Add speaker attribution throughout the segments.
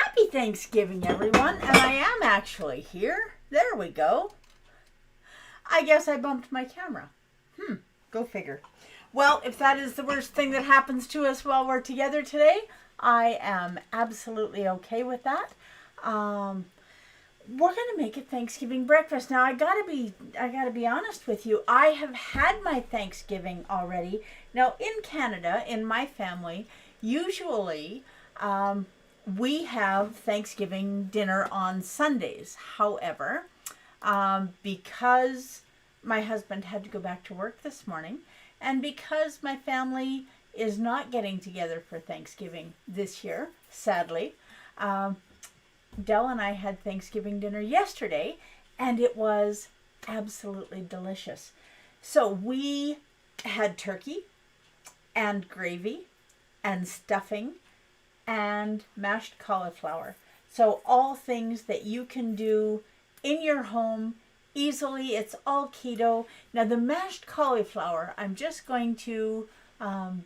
Speaker 1: Happy Thanksgiving, everyone. And I am actually here. There we go. I guess I bumped my camera. Go figure. Well, if that is the worst thing that happens to us while we're together today, I am absolutely okay with that. We're gonna make a Thanksgiving breakfast. Now I gotta be honest with you. I have had my Thanksgiving already. Now in Canada, in my family, usually we have Thanksgiving dinner on Sundays. However, because my husband had to go back to work this morning, and because my family is not getting together for Thanksgiving this year, sadly, Dell and I had Thanksgiving dinner yesterday, and it was absolutely delicious. So we had turkey and gravy and stuffing and mashed cauliflower. So all things that you can do in your home easily. It's all keto. Now the mashed cauliflower, I'm just going to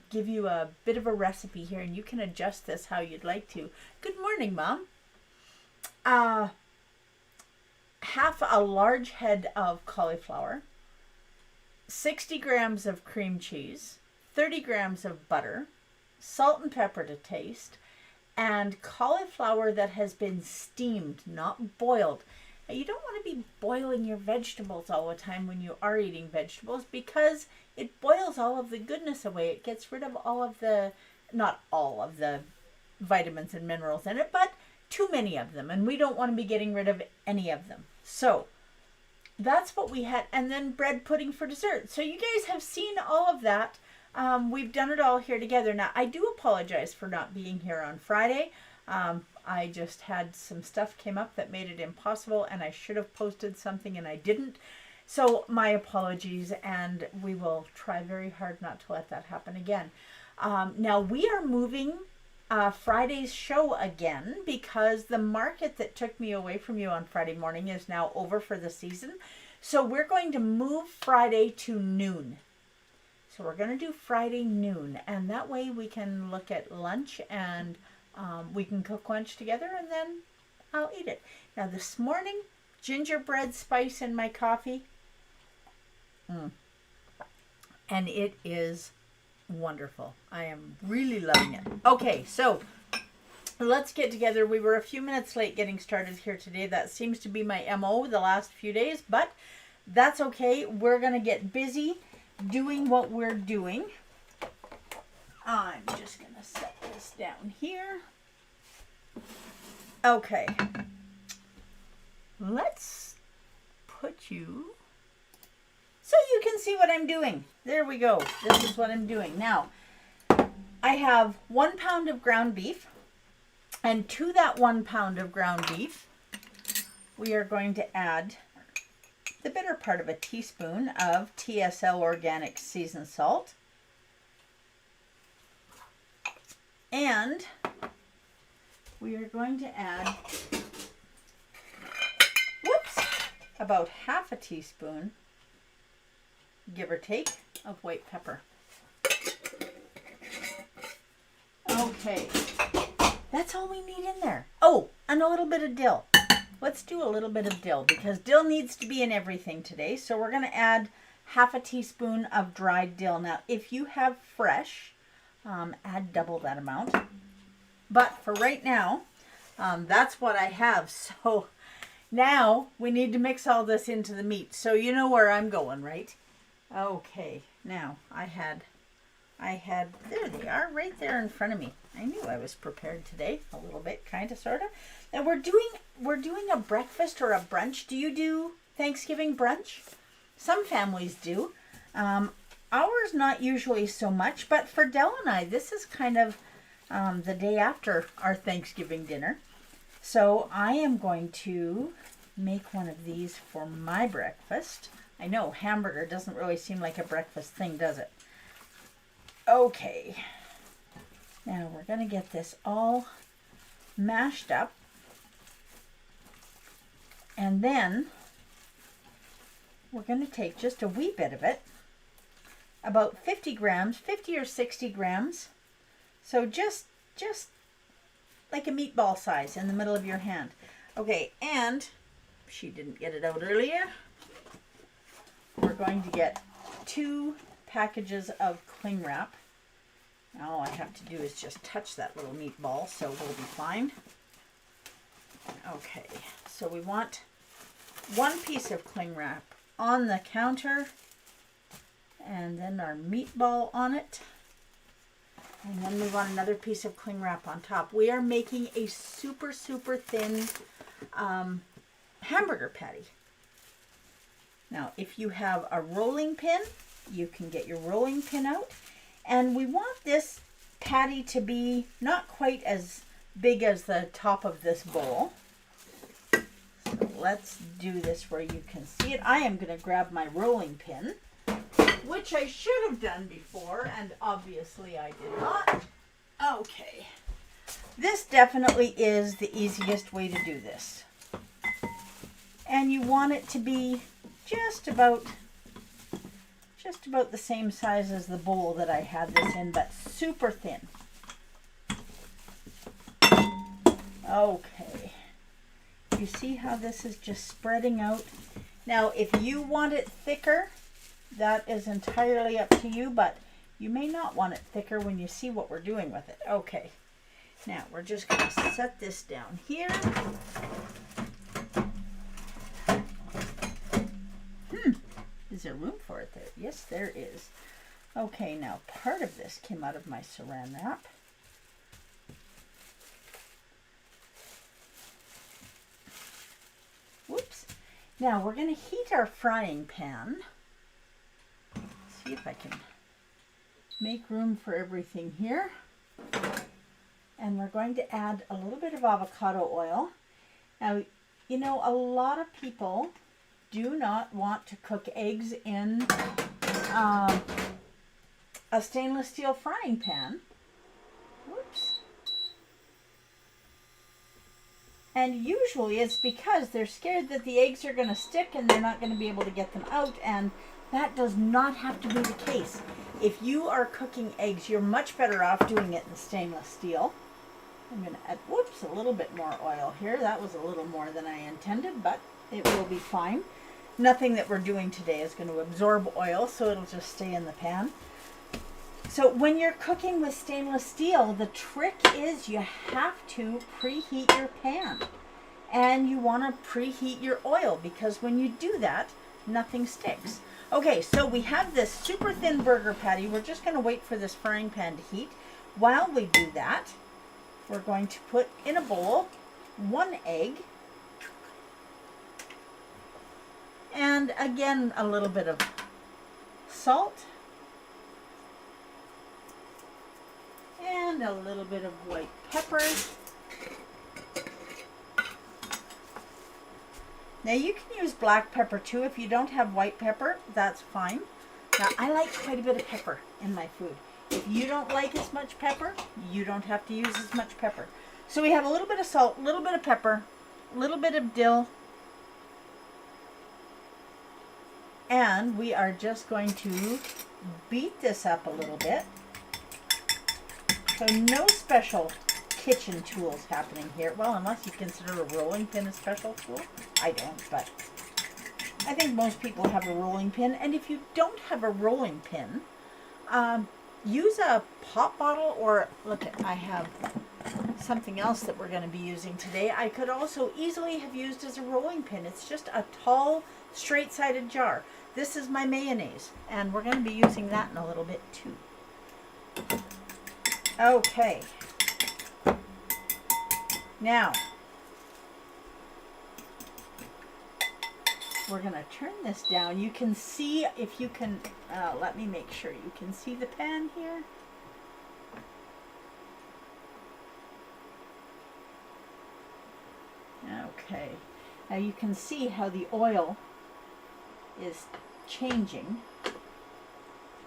Speaker 1: give you a bit of a recipe here, and you can adjust this how you'd like to. Good morning, Mom. Half a large head of cauliflower, 60 grams of cream cheese, 30 grams of butter, salt and pepper to taste, and cauliflower that has been steamed, not boiled. Now, you don't want to be boiling your vegetables all the time when you are eating vegetables, because it boils all of the goodness away. It gets rid of all of the, not all of the vitamins and minerals in it, but too many of them, and we don't want to be getting rid of any of them. So that's what we had, and then bread pudding for dessert. So you guys have seen all of that. We've done it all here together. Now, I do apologize for not being here on Friday. I just had some stuff came up that made it impossible, and I should have posted something and I didn't. So my apologies, and we will try very hard not to let that happen again. Now we are moving Friday's show again, because the market that took me away from you on Friday morning is now over for the season. So we're going to move Friday to noon. So we're going to do Friday noon, and that way we can look at lunch, and we can cook lunch together, and then I'll eat it. Now this morning, gingerbread spice in my coffee. And it is wonderful. I am really loving it. Okay, so let's get together. We were a few minutes late getting started here today. That seems to be my MO the last few days, but that's okay. We're going to get busy doing what we're doing. I'm just going to set this down here. Okay. Let's put you so you can see what I'm doing. There we go. This is what I'm doing. Now, I have 1 pound of ground beef, and to that 1 pound of ground beef, we are going to add the better part of a teaspoon of TSL organic seasoned salt, and we are going to add, about half a teaspoon, give or take, of white pepper. Okay, that's all we need in there. Oh, and a little bit of dill. Let's do a little bit of dill, because dill needs to be in everything today. So we're going to add half a teaspoon of dried dill. Now, if you have fresh, add double that amount. But for right now, that's what I have. So now we need to mix all this into the meat. So you know where I'm going, right? Okay, now I had, there they are, right there in front of me. I knew I was prepared today, a little bit, kind of, sort of. Now we're doing a breakfast or a brunch. Do you do Thanksgiving brunch? Some families do. Ours not usually so much, but for Dell and I, this is kind of the day after our Thanksgiving dinner. So I am going to make one of these for my breakfast. I know hamburger doesn't really seem like a breakfast thing, does it? Okay. Now we're going to get this all mashed up. And then we're going to take just a wee bit of it, about 50 grams, 50 or 60 grams. So just like a meatball size in the middle of your hand. Okay, and she didn't get it out earlier. We're going to get 2 packages of cling wrap. All I have to do is just touch that little meatball, so we'll be fine. Okay, so we want 1 piece of cling wrap on the counter, and then our meatball on it. And then we want another piece of cling wrap on top. We are making a super, super thin hamburger patty. Now, if you have a rolling pin, you can get your rolling pin out. And we want this patty to be not quite as big as the top of this bowl. So let's do this where you can see it. I am going to grab my rolling pin, which I should have done before, and obviously I did not. Okay. This definitely is the easiest way to do this. And you want it to be just about the same size as the bowl that I had this in, but super thin. Okay. You see how this is just spreading out? Now, if you want it thicker, that is entirely up to you, but you may not want it thicker when you see what we're doing with it. Okay. Now, we're just going to set this down here. Is there room for it there? Yes, there is. Okay, now part of this came out of my saran wrap. Whoops. Now we're going to heat our frying pan. Let's see if I can make room for everything here. And we're going to add a little bit of avocado oil. Now, you know, a lot of people do not want to cook eggs in a stainless steel frying pan. Whoops. And usually it's because they're scared that the eggs are going to stick and they're not going to be able to get them out, and that does not have to be the case. If you are cooking eggs, you're much better off doing it in stainless steel. I'm going to add, whoops, a little bit more oil here. That was a little more than I intended, but it will be fine. Nothing that we're doing today is going to absorb oil, so it'll just stay in the pan. So when you're cooking with stainless steel, the trick is you have to preheat your pan. And you want to preheat your oil, because when you do that, nothing sticks. Okay, so we have this super thin burger patty. We're just going to wait for this frying pan to heat. While we do that, we're going to put in a bowl 1 egg. And again, a little bit of salt. And a little bit of white pepper. Now you can use black pepper too. If you don't have white pepper, that's fine. Now I like quite a bit of pepper in my food. If you don't like as much pepper, you don't have to use as much pepper. So we have a little bit of salt, a little bit of pepper, a little bit of dill. And we are just going to beat this up a little bit. So no special kitchen tools happening here. Well, unless you consider a rolling pin a special tool. I don't, but I think most people have a rolling pin. And if you don't have a rolling pin, use a pop bottle, or look, I have something else that we're going to be using today. I could also easily have used as a rolling pin. It's just a tall, straight-sided jar. This is my mayonnaise, and we're going to be using that in a little bit too. Okay. Now, we're going to turn this down. You can see, if you can, let me make sure you can see the pan here. Okay. Now you can see how the oil is changing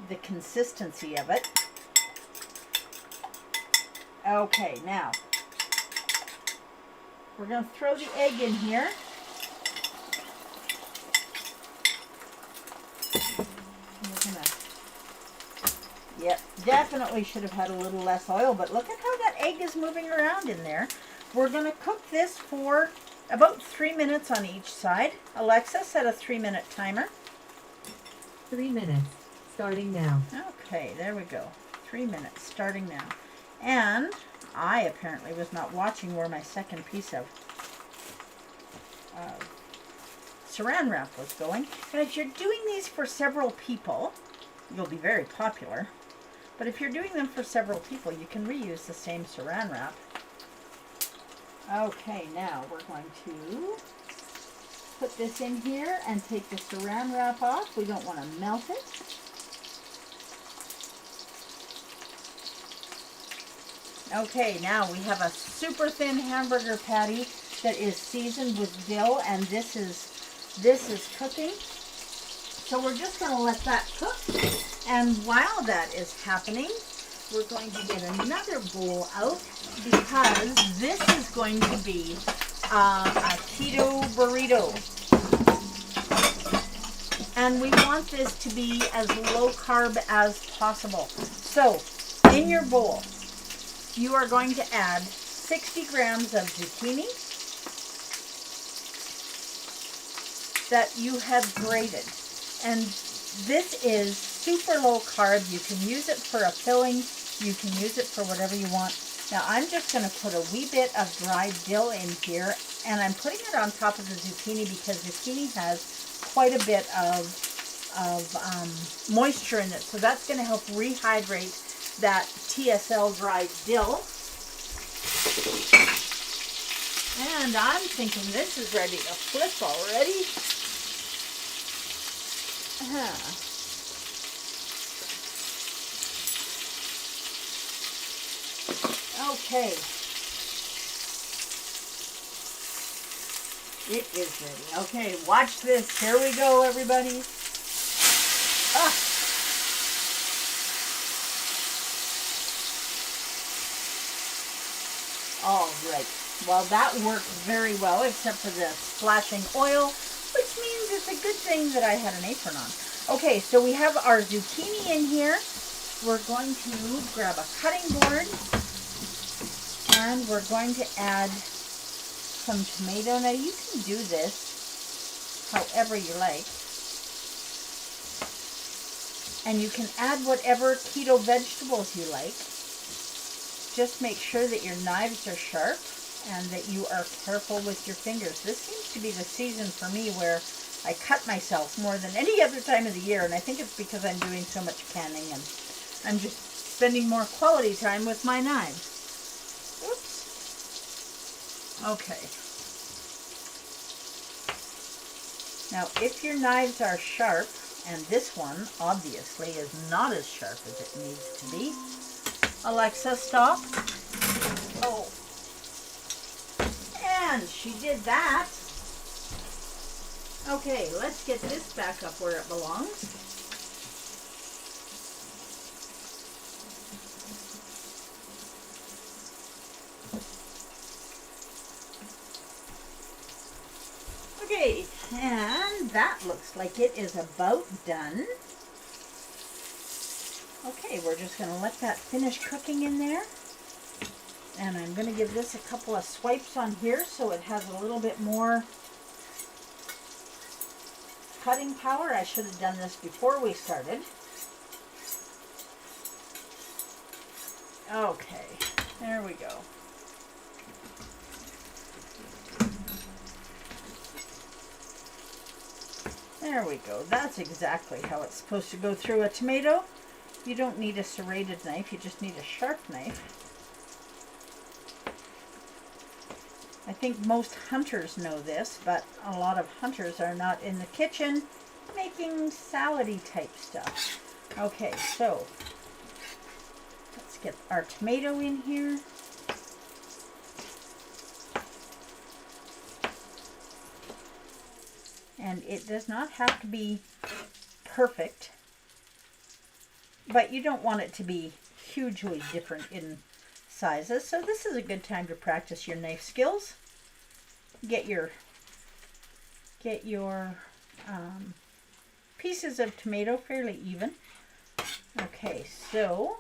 Speaker 1: the consistency of it. Okay, now we're going to throw the egg in here. Yep, definitely should have had a little less oil, but look at how that egg is moving around in there. We're going to cook this for about 3 minutes on each side. Alexa, set a 3-minute timer.
Speaker 2: 3 minutes, starting now.
Speaker 1: Okay, there we go. 3 minutes, starting now. And I apparently was not watching where my second piece of saran wrap was going. And if you're doing these for several people, you'll be very popular. But if you're doing them for several people, you can reuse the same saran wrap. Okay, now we're going to put this in here and take the saran wrap off. We don't want to melt it. Okay, now we have a super thin hamburger patty that is seasoned with dill, and this is cooking. So we're just going to let that cook. And while that is happening, we're going to get another bowl out because this is going to be a keto burrito. And we want this to be as low carb as possible. So in your bowl, you are going to add 60 grams of zucchini that you have grated. And this is super low carb. You can use it for a filling. You can use it for whatever you want. Now I'm just going to put a wee bit of dried dill in here, and I'm putting it on top of the zucchini because zucchini has quite a bit of moisture in it. So that's going to help rehydrate that TSL dried dill. And I'm thinking this is ready to flip already. Okay. It is ready. Okay, watch this. Here we go, everybody. Ah. All right. Well, that worked very well, except for the splashing oil, which means it's a good thing that I had an apron on. Okay, so we have our zucchini in here. We're going to grab a cutting board, and we're going to add some tomato. Now, you can do this however you like. And you can add whatever keto vegetables you like. Just make sure that your knives are sharp and that you are careful with your fingers. This seems to be the season for me where I cut myself more than any other time of the year, and I think it's because I'm doing so much canning and I'm just spending more quality time with my knives. Oops. Okay. Now, if your knives are sharp, and this one obviously is not as sharp as it needs to be, Alexa, stop. Oh. And she did that. Okay, let's get this back up where it belongs. Okay, and that looks like it is about done. Okay, we're just going to let that finish cooking in there. And I'm going to give this a couple of swipes on here so it has a little bit more cutting power. I should have done this before we started. Okay, there we go. There we go. That's exactly how it's supposed to go through a tomato. You don't need a serrated knife, you just need a sharp knife. I think most hunters know this, but a lot of hunters are not in the kitchen making salad-y type stuff. Okay, so let's get our tomato in here. And it does not have to be perfect, but you don't want it to be hugely different in sizes. So this is a good time to practice your knife skills. Get your pieces of tomato fairly even. Okay, so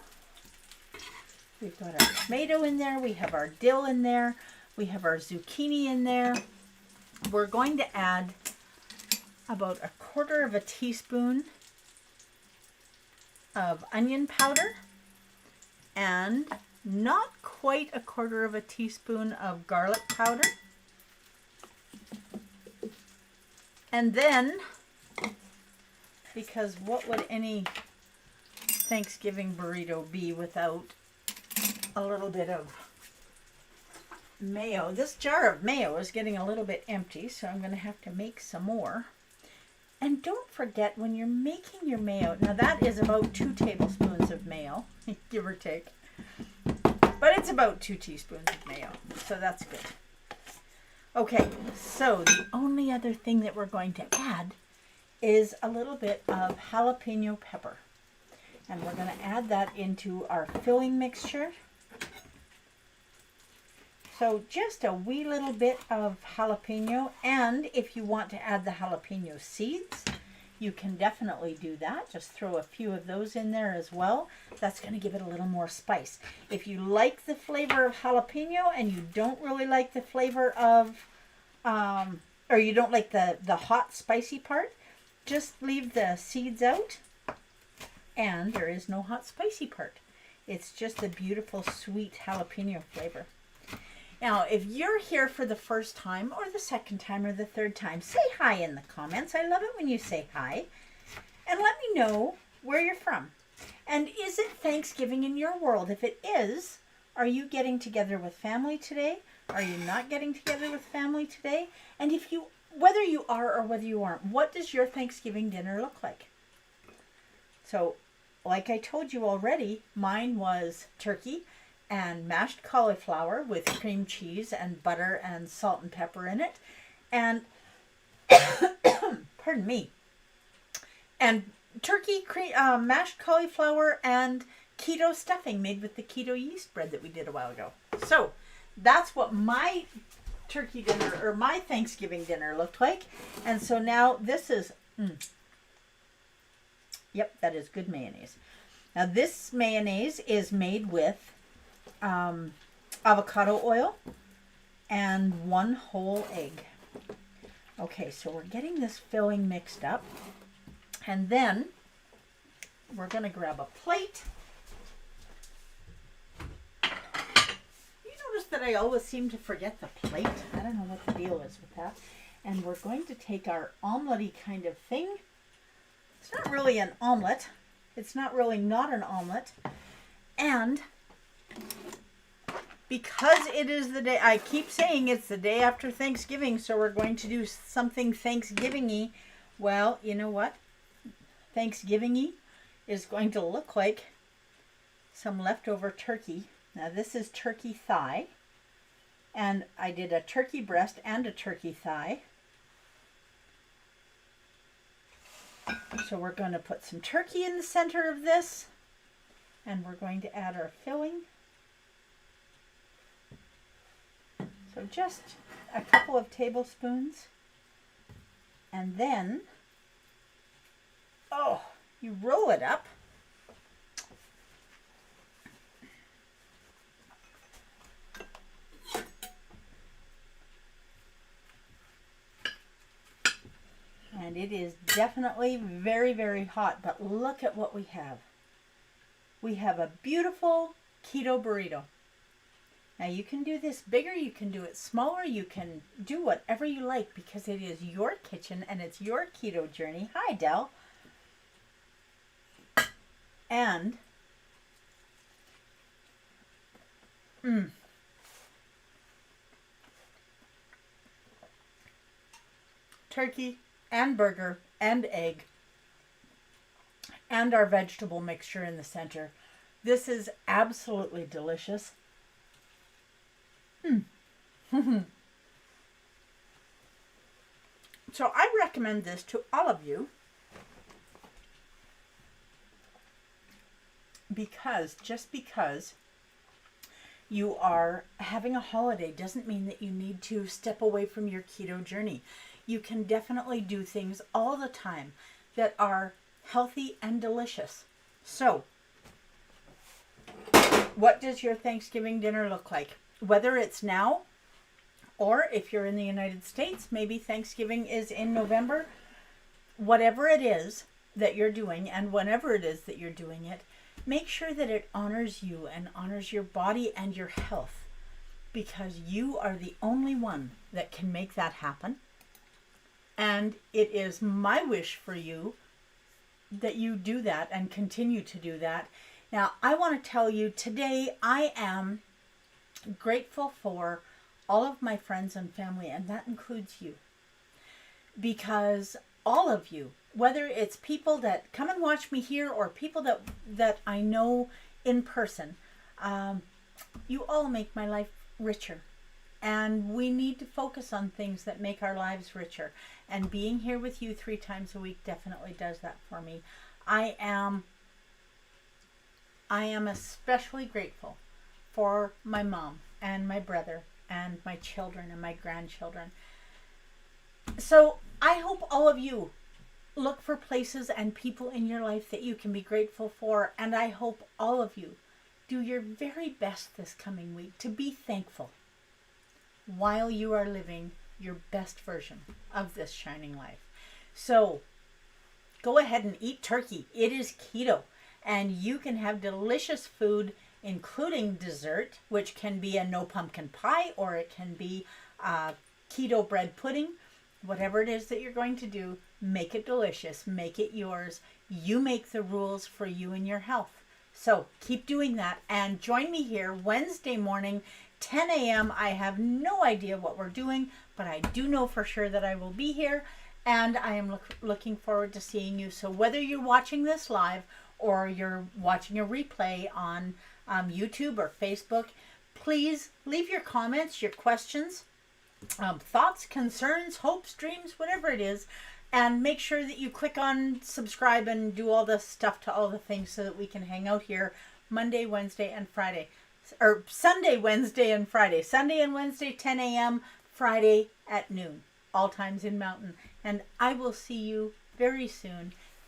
Speaker 1: we've got our tomato in there, we have our dill in there, we have our zucchini in there. We're going to add about 1/4 teaspoon of onion powder and not quite 1/4 teaspoon of garlic powder. And then, because what would any Thanksgiving burrito be without a little bit of mayo? This jar of mayo is getting a little bit empty, so I'm going to have to make some more. And don't forget, when you're making your mayo, now that is about 2 tablespoons of mayo, give or take. But it's about 2 teaspoons of mayo, so that's good. Okay, so the only other thing that we're going to add is a little bit of jalapeno pepper. And we're going to add that into our filling mixture. So just a wee little bit of jalapeno, and if you want to add the jalapeno seeds, you can definitely do that. Just throw a few of those in there as well. That's going to give it a little more spice. If you like the flavor of jalapeno and you don't really like the flavor of, or you don't like the hot spicy part, just leave the seeds out and there is no hot spicy part. It's just a beautiful sweet jalapeno flavor. Now, if you're here for the first time or the second time or the third time, say hi in the comments. I love it when you say hi. And let me know where you're from. And is it Thanksgiving in your world? If it is, are you getting together with family today? Are you not getting together with family today? And if you, whether you are or whether you aren't, what does your Thanksgiving dinner look like? So, like I told you already, mine was turkey and mashed cauliflower with cream cheese and butter and salt and pepper in it. And, pardon me, and turkey, mashed cauliflower and keto stuffing made with the keto yeast bread that we did a while ago. So that's what my turkey dinner, or my Thanksgiving dinner looked like. And so now this is, yep, that is good mayonnaise. Now this mayonnaise is made with avocado oil and 1 whole egg. Okay, so we're getting this filling mixed up, and then we're going to grab a plate. You notice that I always seem to forget the plate. I don't know what the deal is with that. And we're going to take our omelette-y kind of thing. It's not really an omelet. It's not really not an omelet. And because it is the day, I keep saying it's the day after Thanksgiving, so we're going to do something Thanksgiving-y. Well, you know what? Thanksgiving-y is going to look like some leftover turkey. Now this is turkey thigh, and I did a turkey breast and a turkey thigh. So we're going to put some turkey in the center of this, and we're going to add our filling. So just a couple of tablespoons. And then, oh, you roll it up. And it is definitely very, very hot, but look at what we have. We have a beautiful keto burrito. Now you can do this bigger, you can do it smaller, you can do whatever you like because it is your kitchen and it's your keto journey. Hi, Del. And turkey and burger and egg and our vegetable mixture in the center. This is absolutely delicious. So I recommend this to all of you because just because you are having a holiday doesn't mean that you need to step away from your keto journey. You can definitely do things all the time that are healthy and delicious. So, what does your Thanksgiving dinner look like? Whether it's now or if you're in the United States, maybe Thanksgiving is in November. Whatever it is that you're doing and whenever it is that you're doing it, make sure that it honors you and honors your body and your health, because you are the only one that can make that happen. And it is my wish for you that you do that and continue to do that. Now, I want to tell you today, I am grateful for all of my friends and family, and that includes you. Because all of you, whether it's people that come and watch me here or people that I know in person, you all make my life richer. And we need to focus on things that make our lives richer. And being here with you 3 times a week definitely does that for me. I am especially grateful for my mom and my brother and my children and my grandchildren. So I hope all of you look for places and people in your life that you can be grateful for. And I hope all of you do your very best this coming week to be thankful while you are living your best version of this shining life. So go ahead and eat turkey. It is keto, and you can have delicious food, including dessert, which can be a no pumpkin pie, or it can be keto bread pudding. Whatever it is that you're going to do, make it delicious, make it yours. You make the rules for you and your health. So keep doing that, and join me here Wednesday morning, 10 a.m. I have no idea what we're doing, but I do know for sure that I will be here, and I am looking forward to seeing you. So whether you're watching this live or you're watching a replay on YouTube or Facebook, please leave your comments, your questions, thoughts, concerns, hopes, dreams, whatever it is, and make sure that you click on subscribe and do all the stuff to all the things so that we can hang out here Monday, Wednesday, and Friday. Or Sunday, Wednesday, and Friday. Sunday and Wednesday, 10 a.m., Friday at noon. All times in Mountain. And I will see you very soon.